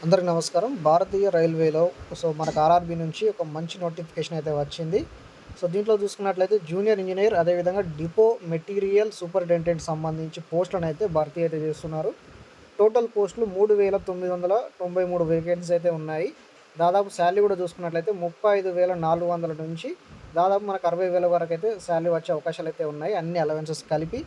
అందరికి నమస్కారం. భారతీయ రైల్వేలో మనకు ఆర్ఆర్‌బీ నుంచి ఒక మంచి నోటిఫికేషన్ అయితే వచ్చింది. దీంట్లో చూసుకున్నట్లయితే జూనియర్ ఇంజినీర్ అదేవిధంగా డిపో మెటీరియల్ సూపరింటెండెంట్ సంబంధించి పోస్టులనైతే భర్తీ అయితే చేస్తున్నారు. టోటల్ పోస్టులు 3,993 వేకెన్సీస్ అయితే ఉన్నాయి. దాదాపు శాలరీ కూడా చూసుకున్నట్లయితే 35,400 నుంచి దాదాపు మనకు 60,000 వరకైతే శాలరీ వచ్చే అవకాశాలైతే ఉన్నాయి. అన్ని అలవెన్సెస్ కలిపి.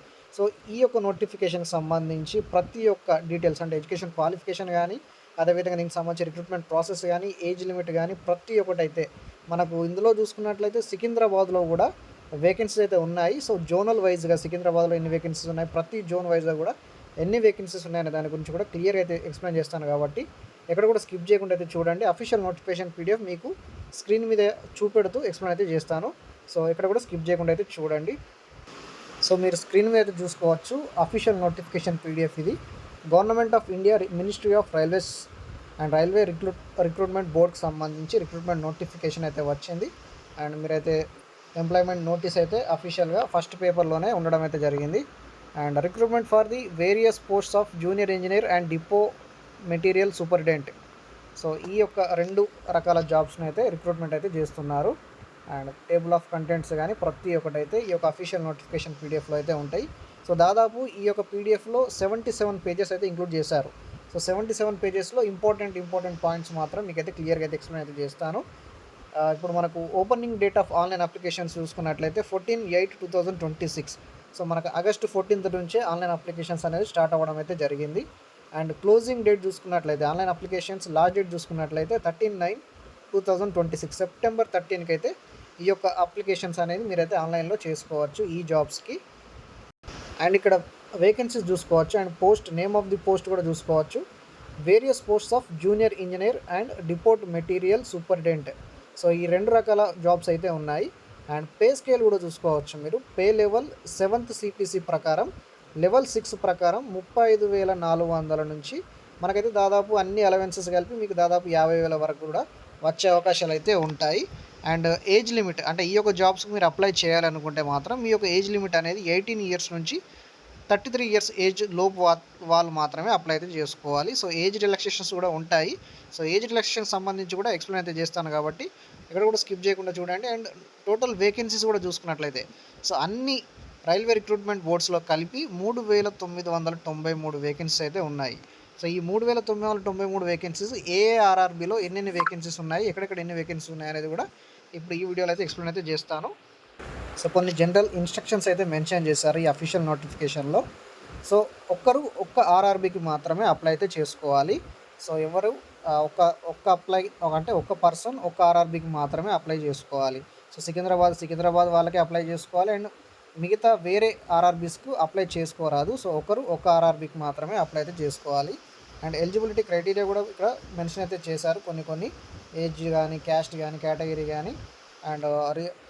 ఈ యొక్క నోటిఫికేషన్‌కి సంబంధించి ప్రతి ఒక్క డీటెయిల్స్ అంటే ఎడ్యుకేషన్ క్వాలిఫికేషన్ గానీ, అదేవిధంగా దీనికి సంబంధించి రిక్రూట్మెంట్ ప్రాసెస్ గానీ, ఏజ్ లిమిట్ గానీ ప్రతి ఒక్కటైతే మనకు ఇందులో చూసుకున్నట్లయితే సికింద్రాబాద్‌లో కూడా వేకెన్సీస్ అయితే ఉన్నాయి. జోనల్ వైస్‌గా సికింద్రాబాద్‌లో ఎన్ని వేకెన్సీస్ ఉన్నాయి, ప్రతి జోన్ వైస్‌గా కూడా ఎన్ని వేకెన్సీస్ ఉన్నాయనే దాని గురించి కూడా క్లియర్‌గా అయితే ఎక్స్‌ప్లెయిన్ చేస్తాను కాబట్టి ఎక్కడ కూడా స్కిప్ చేయకుండా అయితే చూడండి. అఫీషియల్ నోటిఫికేషన్ పీడిఎఫ్ మీకు స్క్రీన్ మీద చూపెడుతూ ఎక్స్‌ప్లెయిన్ అయితే చేస్తాను. ఎక్కడ కూడా స్కిప్ చేయకుండా అయితే చూడండి. మీరు స్క్రీన్ మీద అయితే చూసుకోవచ్చు. అఫీషియల్ నోటిఫికేషన్ పీడిఎఫ్ ఇది. Government of India ministry of railways and railway recruitment బోర్డ్కి సంబంధించి రిక్రూట్మెంట్ నోటిఫికేషన్ అయితే వచ్చింది. అండ్ మీరైతే ఎంప్లాయ్మెంట్ నోటీస్ అయితే అఫీషియల్గా ఫస్ట్ పేపర్లోనే ఉండడం అయితే జరిగింది. And recruitment for the various posts of junior engineer and depot material superintendent. ఈ యొక్క 2 రకాల జాబ్స్ని అయితే రిక్రూట్మెంట్ అయితే చేస్తున్నారు. అండ్ టేబుల్ ఆఫ్ కంటెంట్స్ కానీ ప్రతి ఒక్కటైతే ఈ యొక్క అఫీషియల్ నోటిఫికేషన్ పీడిఎఫ్లో అయితే ఉంటాయి. దాదాపు ఈ యొక్క పీడిఎఫ్లో 77 పేజెస్ అయితే ఇంక్లూడ్ చేశారు. 77 పేజెస్లో ఇంపార్టెంట్ పాయింట్స్ మాత్రం మీకైతే క్లియర్గా అయితే ఎక్స్ప్లెయిన్ అయితే చేస్తాను. ఇప్పుడు మనకు opening date of online applications చూసుకున్నట్లయితే 14/8/2026. మనకు ఆగస్టు 14th నుంచే ఆన్లైన్ అప్లికేషన్స్ అనేది స్టార్ట్ అవ్వడం అయితే జరిగింది. అండ్ క్లోజింగ్ డేట్ చూసుకున్నట్లయితే ఆన్లైన్ అప్లికేషన్స్ లాస్ట్ డేట్ చూసుకున్నట్లయితే 13/9/2026 సెప్టెంబర్ 13కి అయితే ఈ యొక్క అప్లికేషన్స్ అనేది మీరైతే ఆన్లైన్లో చేసుకోవచ్చు ఈ జాబ్స్కి. అండ్ ఇక్కడ వేకెన్సీస్ చూసుకోవచ్చు. And post name of the post కూడా చూసుకోవచ్చు. Various posts of junior engineer and depot material superintendent. ఈ 2 రకాల జాబ్స్ అయితే ఉన్నాయి. అండ్ పే స్కేల్ కూడా చూసుకోవచ్చు మీరు. పే లెవెల్ 7th CPC ప్రకారం లెవెల్ 6 ప్రకారం 35,400 నుంచి మనకైతే దాదాపు అన్ని అలవెన్సెస్ కలిపి మీకు దాదాపు 50,000 వరకు కూడా వచ్చే అవకాశాలు అయితే ఉంటాయి. అండ్ ఏజ్ లిమిట్ అంటే ఈ యొక్క జాబ్స్కి మీరు అప్లై చేయాలనుకుంటే మాత్రం మీ యొక్క ఏజ్ లిమిట్ అనేది 18 ఇయర్స్ నుంచి 33 ఇయర్స్ ఏజ్ లోపు వాళ్ళు మాత్రమే అప్లై అయితే చేసుకోవాలి. ఏజ్ రిలాక్సేషన్స్ కూడా ఉంటాయి. ఏజ్ రిలాక్సేషన్ సంబంధించి కూడా ఎక్స్ప్లెయిన్ అయితే చేస్తాను కాబట్టి ఇక్కడ కూడా స్కిప్ చేయకుండా చూడండి. అండ్ టోటల్ వేకెన్సీస్ కూడా చూసుకున్నట్లయితే అన్ని రైల్వే రిక్రూట్మెంట్ బోర్డ్స్లో కలిపి 3,993 వేకెన్సీస్ అయితే ఉన్నాయి. ఈ 3,993 వేకెన్సీస్ ఏఆర్ఆర్బీలో ఎన్నెన్ని వేకెన్సీస్ ఉన్నాయి, ఎక్కడెక్కడ ఎన్ని వేకెన్సీస్ ఉన్నాయి అనేది కూడా ఇప్పుడు ఈ వీడియోలో అయితే ఎక్స్ప్లెయిన్ అయితే చేస్తాను. కొన్ని జనరల్ ఇన్స్ట్రక్షన్స్ అయితే మెన్షన్ చేశారు ఈ అఫీషియల్ నోటిఫికేషన్లో. ఒక్క ఆర్ఆర్బీకి మాత్రమే అప్లై అయితే చేసుకోవాలి. ఎవరు ఒక్క అప్లై అంటే ఒక్క పర్సన్ ఒక్క ఆర్ఆర్బీకి మాత్రమే అప్లై చేసుకోవాలి. సికింద్రాబాద్ వాళ్ళకే అప్లై చేసుకోవాలి. అండ్ మిగతా వేరే ఆర్ఆర్బీస్కు అప్లై చేసుకోరాదు. ఒక్క ఆర్ఆర్బీకి మాత్రమే అప్లై అయితే చేసుకోవాలి. అండ్ ఎలిజిబిలిటీ క్రైటీరియా కూడా ఇక్కడ మెన్షన్ అయితే చేశారు. కొన్ని ఏజ్ కానీ, క్యాస్ట్ కానీ, కేటగిరీ కానీ అండ్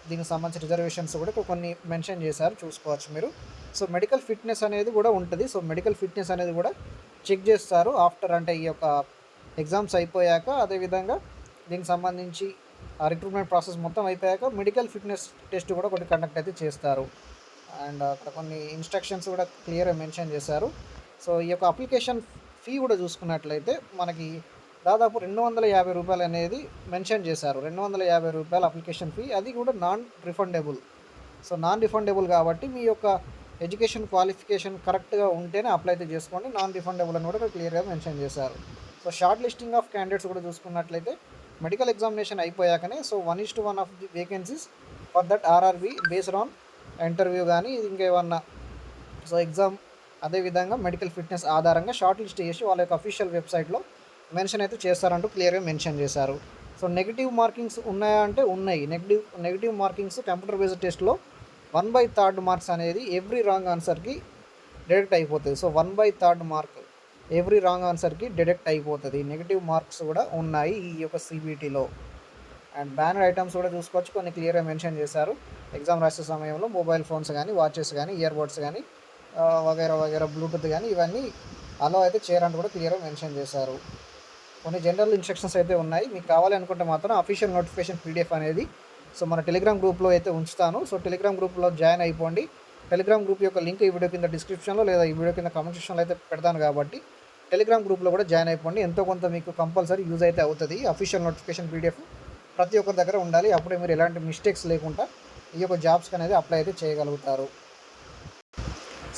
దీనికి సంబంధించిన రిజర్వేషన్స్ కూడా కొన్ని మెన్షన్ చేశారు, చూసుకోవచ్చు మీరు. మెడికల్ ఫిట్నెస్ అనేది కూడా ఉంటుంది. మెడికల్ ఫిట్నెస్ అనేది కూడా చెక్ చేస్తారు ఆఫ్టర్ అంటే ఈ యొక్క ఎగ్జామ్స్ అయిపోయాక. అదేవిధంగా దీనికి సంబంధించి రిక్రూట్మెంట్ ప్రాసెస్ మొత్తం అయిపోయాక మెడికల్ ఫిట్నెస్ టెస్ట్ కూడా కొన్ని కండక్ట్ అయితే చేస్తారు. అండ్ అక్కడ కొన్ని ఇన్స్ట్రక్షన్స్ కూడా క్లియర్గా మెన్షన్ చేశారు. ఈ యొక్క అప్లికేషన్ ఫీ కూడా చూసుకున్నట్లయితే మనకి దాదాపు 250 రూపాయలు అనేది మెన్షన్ చేశారు. 250 రూపాయల అప్లికేషన్ ఫీ, అది కూడా నాన్ రిఫండబుల్ కాబట్టి మీ యొక్క ఎడ్యుకేషన్ క్వాలిఫికేషన్ కరెక్ట్గా ఉంటేనే అప్లై అయితే చేసుకోండి. నాన్ రిఫండబుల్ అని కూడా క్లియర్గా మెన్షన్ చేశారు. షార్ట్ లిస్టింగ్ ఆఫ్ క్యాండిడేట్స్ కూడా చూసుకున్నట్లయితే మెడికల్ ఎగ్జామినేషన్ అయిపోయాకనే 1:1 of the vacancies for that RRB based on interview కానీ ఇంకేమన్నా ఎగ్జామ్ అదేవిధంగా మెడికల్ ఫిట్నెస్ ఆధారంగా షార్ట్ లిస్ట్ చేసి వాళ్ళ యొక్క అఫీషియల్ వెబ్సైట్లో మెన్షన్ అయితే చేస్తారంటూ క్లియర్గా మెన్షన్ చేశారు. నెగిటివ్ మార్కింగ్స్ ఉన్నాయా అంటే ఉన్నాయి. నెగిటివ్ మార్కింగ్స్ కంప్యూటర్ బేస్డ్ టెస్ట్లో 1/3 మార్క్స్ అనేది ఎవ్రీ రాంగ్ ఆన్సర్కి డిడక్ట్ అయిపోతుంది. 1/3 మార్క్ ఎవ్రీ రాంగ్ ఆన్సర్కి డిడక్ట్ అయిపోతుంది. నెగిటివ్ మార్క్స్ కూడా ఉన్నాయి ఈ యొక్క CBTలో. అండ్ బ్యానర్ ఐటమ్స్ కూడా చూసుకోవచ్చు, కొన్ని క్లియర్గా మెన్షన్ చేశారు. ఎగ్జామ్ రాసే సమయంలో మొబైల్ ఫోన్స్ కానీ, వాచెస్ కానీ, ఇయర్ బడ్స్ కానీ వగైరా బ్లూటూత్ కానీ ఇవన్నీ అలో అయితే చేయరంటూ కూడా క్లియర్గా మెన్షన్ చేశారు. కొన్ని జనరల్ ఇన్స్ట్రక్షన్స్ అయితే ఉన్నాయి. మీకు కావాలి అనుకుంటే మాత్రం అఫీషియల్ నోటిఫికేషన్ PDF అనేది మన టెలిగ్రామ్ గ్రూప్లో అయితే ఉంచుతాను. టెలిగ్రామ్ గ్రూప్లో జాయిన్ అయిపోండి. టెలిగ్రామ్ గ్రూప్ యొక్క లింక్ ఈ వీడియో కింద డిస్క్రిప్షన్లో లేదా ఈ వీడియో కింద కామెంట్ సెక్షన్లో అయితే పెడతాను కాబట్టి టెలిగ్రామ్ గ్రూప్లో కూడా జాయిన్ అయిపోండి. ఎంతో కొంత మీకు కంపల్సరీ యూజ్ అయితే అవుతుంది. అఫీషియల్ నోటిఫికేషన్ పీడిఎఫ్ ప్రతి ఒక్కరి దగ్గర ఉండాలి. అప్పుడే మీరు ఎలాంటి మిస్టేక్స్ లేకుండా ఈ యొక్క జాబ్స్కి అనేది అప్లై అయితే చేయగలుగుతారు.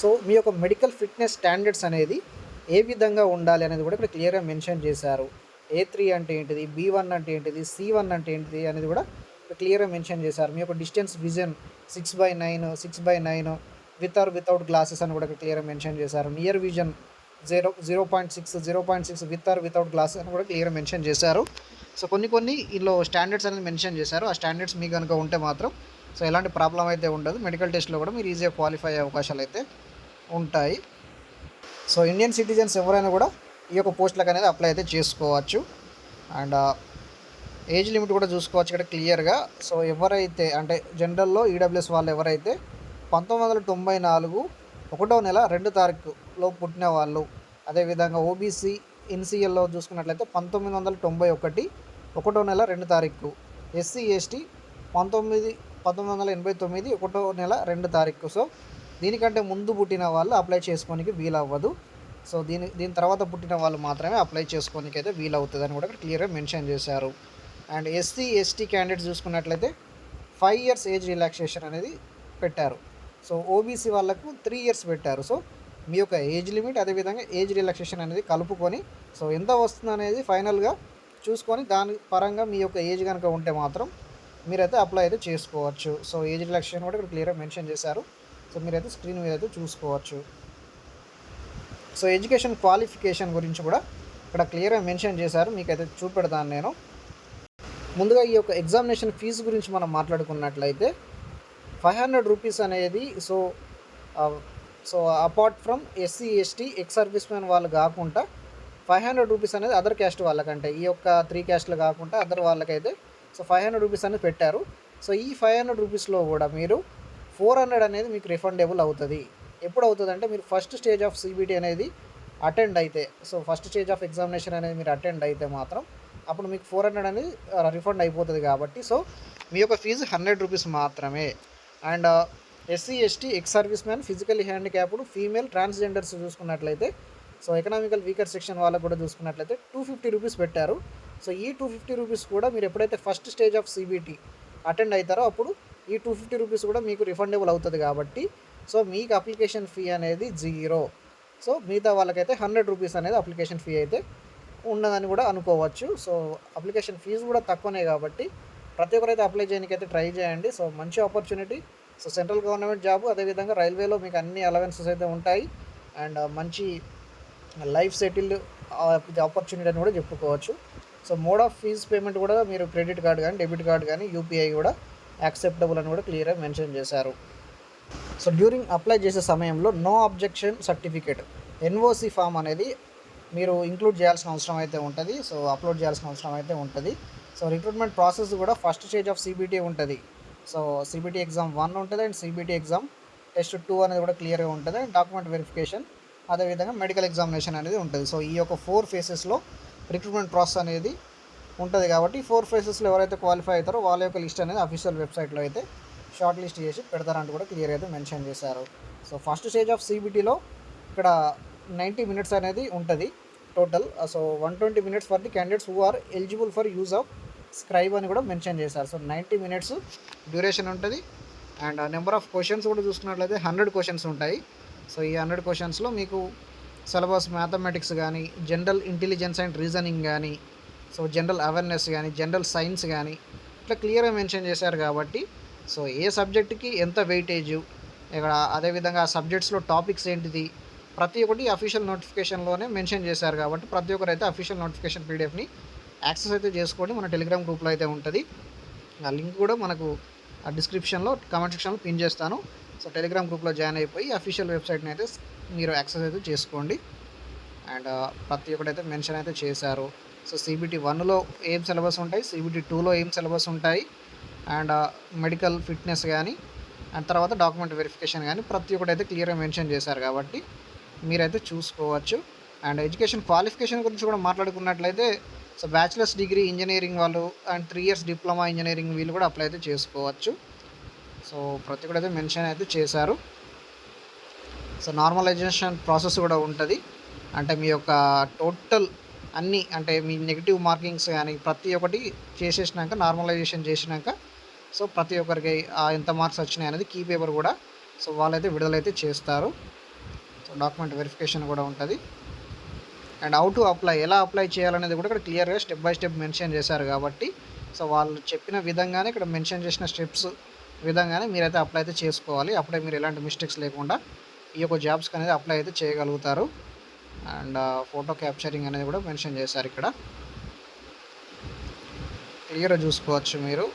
సో మీ యొక్క మెడికల్ ఫిట్నెస్ స్టాండర్డ్స్ అనేది ఏ విధంగా ఉండాలి అనేది కూడా ఇక్కడ క్లియర్గా మెన్షన్ చేశారు. A3 అంటే ఏంటిది, B1 అంటే ఏంటిది, C1 అంటే ఏంటిది అనేది కూడా క్లియర్గా మెన్షన్ చేశారు. మీ యొక్క distance vision 6/9, 6/9 with or without glasses అని కూడా క్లియర్గా మెన్షన్ చేశారు. Near vision 0.6 with or without glasses అని కూడా క్లియర్గా మెన్షన్ చేశారు. సో కొన్ని ఇందులో స్టాండర్డ్స్ అనేది మెన్షన్ చేశారు. ఆ స్టాండర్డ్స్ మీకు కనుక ఉంటే మాత్రం సో ఎలాంటి ప్రాబ్లం అయితే ఉండదు. మెడికల్ టెస్ట్లో కూడా మీరు ఈజీగా క్వాలిఫై అయ్యే అవకాశాలు అయితే ఉంటాయి. సో ఇండియన్ సిటిజన్స్ ఎవరైనా కూడా ఈ యొక్క పోస్టులకు అనేది అప్లై అయితే చేసుకోవచ్చు. అండ్ ఏజ్ లిమిట్ కూడా చూసుకోవచ్చు ఇక్కడ క్లియర్గా. సో ఎవరైతే అంటే జనరల్లో ఈడబ్ల్యూఎస్ వాళ్ళు ఎవరైతే 1994 1వ నెల 2వ తారీఖులో పుట్టిన వాళ్ళు, అదేవిధంగా ఓబీసీ ఎన్సీఎల్లో చూసుకున్నట్లయితే 1991 1వ నెల 2వ తారీఖు, ఎస్సీ ఎస్టీ 1989 1వ నెల 2వ తారీఖు. సో దీనికంటే ముందు పుట్టిన వాళ్ళు అప్లై చేసుకోనికి వీలవ్వదు. సో దీని తర్వాత పుట్టిన వాళ్ళు మాత్రమే అప్లై చేసుకోనికి అయితే వీలవుతుంది అని కూడా ఇక్కడ క్లియర్గా మెన్షన్ చేశారు. అండ్ ఎస్సీ ఎస్టీ క్యాండిడేట్స్ చూసుకున్నట్లయితే 5 years ఏజ్ రిలాక్సేషన్ అనేది పెట్టారు. సో ఓబీసీ వాళ్ళకు 3 years పెట్టారు. సో మీ యొక్క ఏజ్ లిమిట్ అదేవిధంగా ఏజ్ రిలాక్సేషన్ అనేది కలుపుకొని సో ఎంత వస్తుంది అనేది ఫైనల్గా చూసుకొని దాని పరంగా మీ యొక్క ఏజ్ కనుక ఉంటే మాత్రం మీరైతే అప్లై అయితే చేసుకోవచ్చు. సో ఏజ్ రిలాక్సేషన్ కూడా ఇక్కడ క్లియర్గా మెన్షన్ చేశారు. సో మీరైతే స్క్రీన్ మీద అయితే చూసుకోవచ్చు. సో ఎడ్యుకేషన్ క్వాలిఫికేషన్ గురించి కూడా ఇక్కడ క్లియర్గా మెన్షన్ చేశారు. మీకైతే చూపెడతాను నేను. ముందుగా ఈ యొక్క ఎగ్జామినేషన్ ఫీజు గురించి మనం మాట్లాడుకున్నట్లయితే 500 రూపీస్ అనేది so apart from SC ST ex service man వాళ్ళు కాకుండా 500 రూపీస్ అనేది అదర్ క్యాస్ట్ వాళ్ళకంటే, ఈ యొక్క 3 క్యాస్ట్లు కాకుండా అదర్ వాళ్ళకైతే సో 500 రూపీస్ అనేది పెట్టారు. సో ఈ 500 రూపీస్లో కూడా మీరు 400 అనేది మీకు రిఫండబుల్ అవుతుంది. ఎప్పుడు అవుతుంది అంటే మీరు ఫస్ట్ స్టేజ్ ఆఫ్ సిబిటీ అనేది అటెండ్ అయితే, so first stage of examination అనేది మీరు అటెండ్ అయితే మాత్రం అప్పుడు మీకు 400 అనేది రిఫండ్ అయిపోతుంది. కాబట్టి సో మీ యొక్క ఫీజు 100 రూపీస్ మాత్రమే. And SC ST ex service man, physically handicapped, female, transgenders చూసుకున్నట్లయితే సో ఎకనామికల్ వీకర్ సెక్షన్ వాళ్ళకు కూడా చూసుకున్నట్లయితే 250 రూపీస్ పెట్టారు. సో ఈ 250 రూపీస్ కూడా మీరు ఎప్పుడైతే first stage of CBT attend అవుతారో అప్పుడు ఈ 250 రూపీస్ కూడా మీకు రిఫండబుల్ అవుతుంది. కాబట్టి సో మీకు అప్లికేషన్ ఫీ అనేది 0. సో మిగతా వాళ్ళకైతే 100 రూపీస్ అనేది అప్లికేషన్ ఫీ అయితే ఉన్నదని కూడా అనుకోవచ్చు. సో అప్లికేషన్ ఫీజు కూడా తక్కువనే కాబట్టి ప్రతి ఒక్కరైతే అప్లై చేయడానికి అయితే ట్రై చేయండి. సో మంచి opportunity. So central government job, అదేవిధంగా రైల్వేలో మీకు అన్ని అలవెన్సెస్ అయితే ఉంటాయి. అండ్ మంచి లైఫ్ సెటిల్డ్ ఆపర్చునిటీ అని కూడా చెప్పుకోవచ్చు. So mode of fees payment కూడా మీరు క్రెడిట్ కార్డ్ కానీ డెబిట్ కార్డ్ కానీ యూపీఐ కూడా యాక్సెప్టబుల్ అని కూడా క్లియర్గా మెన్షన్ చేశారు. సో డ్యూరింగ్ అప్లై చేసే సమయంలో no objection certificate NOC form అనేది మీరు ఇంక్లూడ్ చేయాల్సిన అవసరం అయితే ఉంటుంది. సో అప్లోడ్ చేయాల్సిన అవసరం అయితే ఉంటుంది. సో రిక్రూట్మెంట్ ప్రాసెస్ కూడా ఫస్ట్ స్టేజ్ ఆఫ్ సిబిటీ ఉంటుంది. సో సిబిటీ ఎగ్జామ్ 1 ఉంటుంది అండ్ సిబిటీ ఎగ్జామ్ టెస్ట్ 2 అనేది కూడా క్లియర్గా ఉంటుంది. అండ్ డాక్యుమెంట్ వెరిఫికేషన్, అదేవిధంగా మెడికల్ ఎగ్జామినేషన్ అనేది ఉంటుంది. సో ఈ యొక్క 4 phases రిక్రూట్మెంట్ ప్రాసెస్ అనేది ఉంటుంది. కాబట్టి 4 phases ఎవరైతే క్వాలిఫై అవుతారో వాళ్ళ యొక్క లిస్ట్ అనేది అఫీషియల్ వెబ్సైట్లో అయితే షార్ట్ లిస్ట్ చేసి పెడతారంటూ కూడా క్లియర్గా అయితే మెన్షన్ చేశారు. సో ఫస్ట్ స్టేజ్ ఆఫ్ సిబిటీలో ఇక్కడ 90 minutes అనేది ఉంటుంది total. So 120 minutes for the candidates who are eligible for use of scribe అని కూడా మెన్షన్ చేశారు. సో 90 minutes డ్యూరేషన్ ఉంటుంది. అండ్ నెంబర్ ఆఫ్ క్వశ్చన్స్ కూడా చూసుకున్నట్లయితే 100 questions ఉంటాయి. సో ఈ 100 questions మీకు సిలబస్ మ్యాథమెటిక్స్ కానీ, జనరల్ ఇంటెలిజెన్స్ అండ్ రీజనింగ్ కానీ, సో జనరల్ అవేర్నెస్ కానీ, జనరల్ సైన్స్ కానీ ఇట్లా క్లియర్గా మెన్షన్ చేశారు. కాబట్టి సో ఏ సబ్జెక్ట్కి ఎంత వెయిటేజ్, ఇక్కడ అదేవిధంగా ఆ సబ్జెక్ట్స్లో టాపిక్స్ ఏంటిది ప్రతి ఒక్కటి అఫీషియల్ నోటిఫికేషన్లోనే మెన్షన్ చేశారు. కాబట్టి ప్రతి ఒక్కరైతే అఫీషియల్ నోటిఫికేషన్ పీడిఎఫ్ని యాక్సెస్ అయితే చేసుకోండి. మన టెలిగ్రామ్ గ్రూప్లో అయితే ఉంటుంది. ఆ లింక్ కూడా మనకు డిస్క్రిప్షన్లో కామెంట్ సెక్షన్లో పిన్ చేస్తాను. సో టెలిగ్రామ్ గ్రూప్లో జాయిన్ అయిపోయి అఫీషియల్ వెబ్సైట్ని అయితే మీరు యాక్సెస్ అయితే చేసుకోండి. అండ్ ప్రతి ఒక్కటైతే మెన్షన్ అయితే చేశారు. సో సిబిటీ 1లో ఏం సిలబస్ ఉంటాయి, సిబిటీ 2లో ఏం సిలబస్ ఉంటాయి, అండ్ మెడికల్ ఫిట్నెస్ కానీ, అండ్ తర్వాత డాక్యుమెంట్ వెరిఫికేషన్ కానీ ప్రతి ఒక్కటైతే క్లియర్గా మెన్షన్ చేశారు. కాబట్టి మీరైతే చూసుకోవచ్చు. అండ్ ఎడ్యుకేషన్ క్వాలిఫికేషన్ గురించి కూడా మాట్లాడుకున్నట్లయితే సో బ్యాచిలర్స్ డిగ్రీ ఇంజనీరింగ్ వాళ్ళు అండ్ 3 years డిప్లొమా ఇంజనీరింగ్ వీళ్ళు కూడా అప్లై అయితే చేసుకోవచ్చు. సో ప్రతి ఒక్కటైతే మెన్షన్ అయితే చేశారు. సో నార్మలైజేషన్ ప్రాసెస్ కూడా ఉంటుంది. అంటే మీ యొక్క టోటల్ అన్నీ అంటే మీ నెగెటివ్ మార్కింగ్స్ గానీ ప్రతి ఒక్కటి చేసేసినాక నార్మలైజేషన్ చేసినాక సో ప్రతి ఒక్కరికి ఎంత మార్క్స్ వచ్చినాయి అనేది కీ పేపర్ కూడా సో వాళ్ళైతే విడుదలైతే చేస్తారు. సో డాక్యుమెంట్ వెరిఫికేషన్ కూడా ఉంటుంది. అండ్ హౌ టు అప్లై, ఎలా అప్లై చేయాలనేది కూడా ఇక్కడ క్లియర్గా స్టెప్ బై స్టెప్ మెన్షన్ చేశారు కాబట్టి సో వాళ్ళు చెప్పిన విధంగానే ఇక్కడ మెన్షన్ చేసిన స్టెప్స్ విధంగానే మీరైతే అప్లై అయితే చేసుకోవాలి. అప్పుడే మీరు ఎలాంటి మిస్టేక్స్ లేకుండా ఈ యొక్క జాబ్స్కి అనేది అప్లై అయితే చేయగలుగుతారు. అండ్ ఫోటో క్యాప్చరింగ్ అనేది కూడా మెన్షన్ చేశారు ఇక్కడ, క్లియర్గా చూసుకోవచ్చు మీరు.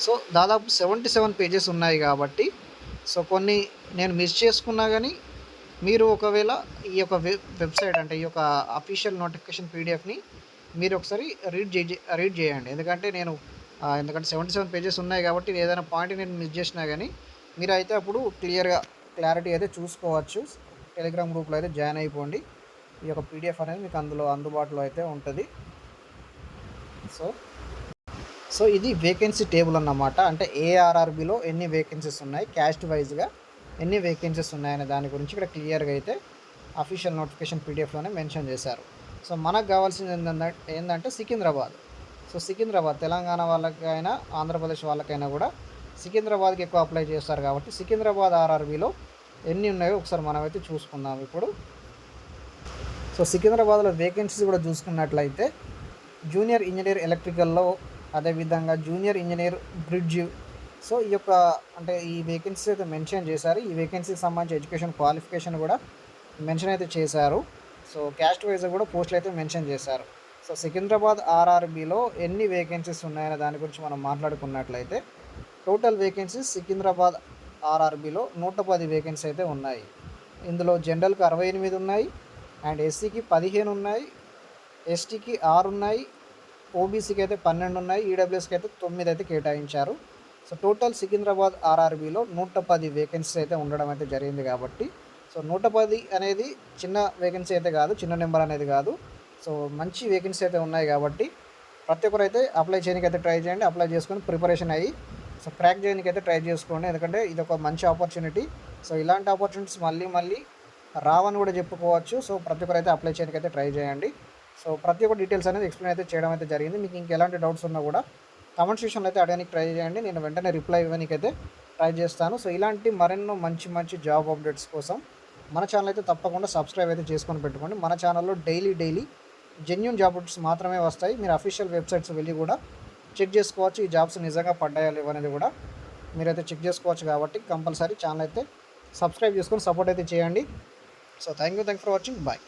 సో దాదాపు 77 పేజెస్ ఉన్నాయి కాబట్టి సో కొన్ని నేను మిస్ చేసుకున్నా కానీ మీరు ఒకవేళ ఈ యొక్క వెబ్సైట్ అంటే ఈ యొక్క అఫీషియల్ నోటిఫికేషన్ పీడిఎఫ్ని మీరు ఒకసారి రీడ్ చేయండి. ఎందుకంటే 77 పేజెస్ ఉన్నాయి కాబట్టి ఏదైనా పాయింట్ నేను మిస్ చేసినా కానీ మీరు అయితే అప్పుడు క్లారిటీ అయితే చూసుకోవచ్చు. టెలిగ్రామ్ గ్రూప్లో అయితే జాయిన్ అయిపోండి. ఈ యొక్క పీడిఎఫ్ అనేది మీకు అందులో అందుబాటులో అయితే ఉంటుంది. సో ఇది వేకెన్సీ టేబుల్ అన్నమాట. అంటే ఏఆర్ఆర్బిలో ఎన్ని వేకెన్సీస్ ఉన్నాయి, క్యాస్ట్ వైజ్గా ఎన్ని వేకెన్సీస్ ఉన్నాయనే దాని గురించి ఇక్కడ క్లియర్గా అయితే అఫీషియల్ నోటిఫికేషన్ పీడిఎఫ్లోనే మెన్షన్ చేశారు. సో మనకు కావాల్సింది ఏంటంటే సికింద్రాబాద్. సో సికింద్రాబాద్ తెలంగాణ వాళ్ళకైనా ఆంధ్రప్రదేశ్ వాళ్ళకైనా కూడా సికింద్రాబాద్కి ఎక్కువ అప్లై చేస్తారు కాబట్టి సికింద్రాబాద్ ఆర్ఆర్బిలో ఎన్ని ఉన్నాయో ఒకసారి మనమైతే చూసుకుందాం ఇప్పుడు. సో సికింద్రాబాద్లో వేకెన్సీస్ కూడా చూసుకున్నట్లయితే జూనియర్ ఇంజనీర్ ఎలక్ట్రికల్లో, అదేవిధంగా జూనియర్ ఇంజనీర్ బ్రిడ్జ్. సో ఈ యొక్క అంటే ఈ వేకెన్సీస్ అయితే మెన్షన్ చేశారు. ఈ వేకెన్సీకి సంబంధించి ఎడ్యుకేషన్ క్వాలిఫికేషన్ కూడా మెన్షన్ అయితే చేశారు. సో క్యాస్ట్ వైజ్ కూడా పోస్టులు అయితే మెన్షన్ చేశారు. సో సికింద్రాబాద్ ఆర్ఆర్బిలో ఎన్ని వేకెన్సీస్ ఉన్నాయనే దాని గురించి మనం మాట్లాడుకున్నట్లయితే టోటల్ వేకెన్సీస్ సికింద్రాబాద్ ఆర్ఆర్బిలో 110 వేకెన్సీ అయితే ఉన్నాయి. ఇందులో జనరల్కి 68 ఉన్నాయి, అండ్ ఎస్సీకి 15 ఉన్నాయి, ఎస్టీకి 6 ఉన్నాయి, ఓబీసీకి అయితే 12 ఉన్నాయి, ఈడబ్ల్యూఎస్కి అయితే 9 అయితే కేటాయించారు. సో టోటల్ సికింద్రాబాద్ ఆర్ఆర్బిలో 110 వేకెన్సీస్ అయితే ఉండడం అయితే జరిగింది కాబట్టి సో 110 అనేది చిన్న వేకెన్సీ అయితే కాదు, చిన్న నెంబర్ అనేది కాదు. సో మంచి వేకెన్సీ అయితే ఉన్నాయి కాబట్టి ప్రతి ఒక్కరు అయితే అప్లై చేయడానికి అయితే ట్రై చేయండి. అప్లై చేసుకొని ప్రిపరేషన్ అయ్యి సో క్రాక్ చేయడానికి అయితే ట్రై చేసుకోండి. ఎందుకంటే ఇది ఒక మంచి ఆపర్చునిటీ. సో ఇలాంటి ఆపర్చునిటీస్ మళ్ళీ రావని కూడా చెప్పుకోవచ్చు. సో ప్రతి ఒక్కరు అయితే అప్లై చేయడానికి అయితే ట్రై చేయండి. సో ప్రతి ఒక్క డీటెయిల్స్ అనేది ఎక్స్ప్లెయిన్ అయితే చేయడం అయితే జరిగింది. మీకు ఇంకెలాంటి డౌట్స్ ఉన్నా కూడా కామెంట్ సెక్షన్లో అయితే అడగడానికి ట్రై చేయండి. నేను వెంటనే రిప్లై ఇవ్వడానికి అయితే ట్రై చేస్తాను. సో ఇలాంటి మరెన్నో మంచి జాబ్ అప్డేట్స్ కోసం మన ఛానల్ అయితే తప్పకుండా సబ్స్క్రైబ్ అయితే చేసుకొని పెట్టుకోండి. మన ఛానల్లో డైలీ జెన్యూన్ జాబ్ అప్డేట్స్ మాత్రమే వస్తాయి. మీరు అఫీషియల్ వెబ్సైట్స్ వెళ్ళి కూడా చెక్ చేసుకోవచ్చు. ఈ జాబ్స్ నిజంగా పడ్డాయా లేవనేది కూడా మీరైతే చెక్ చేసుకోవచ్చు. కాబట్టి కంపల్సరీ ఛానల్ అయితే సబ్స్క్రైబ్ చేసుకొని సపోర్ట్ అయితే చేయండి. So thank you for watching. Bye.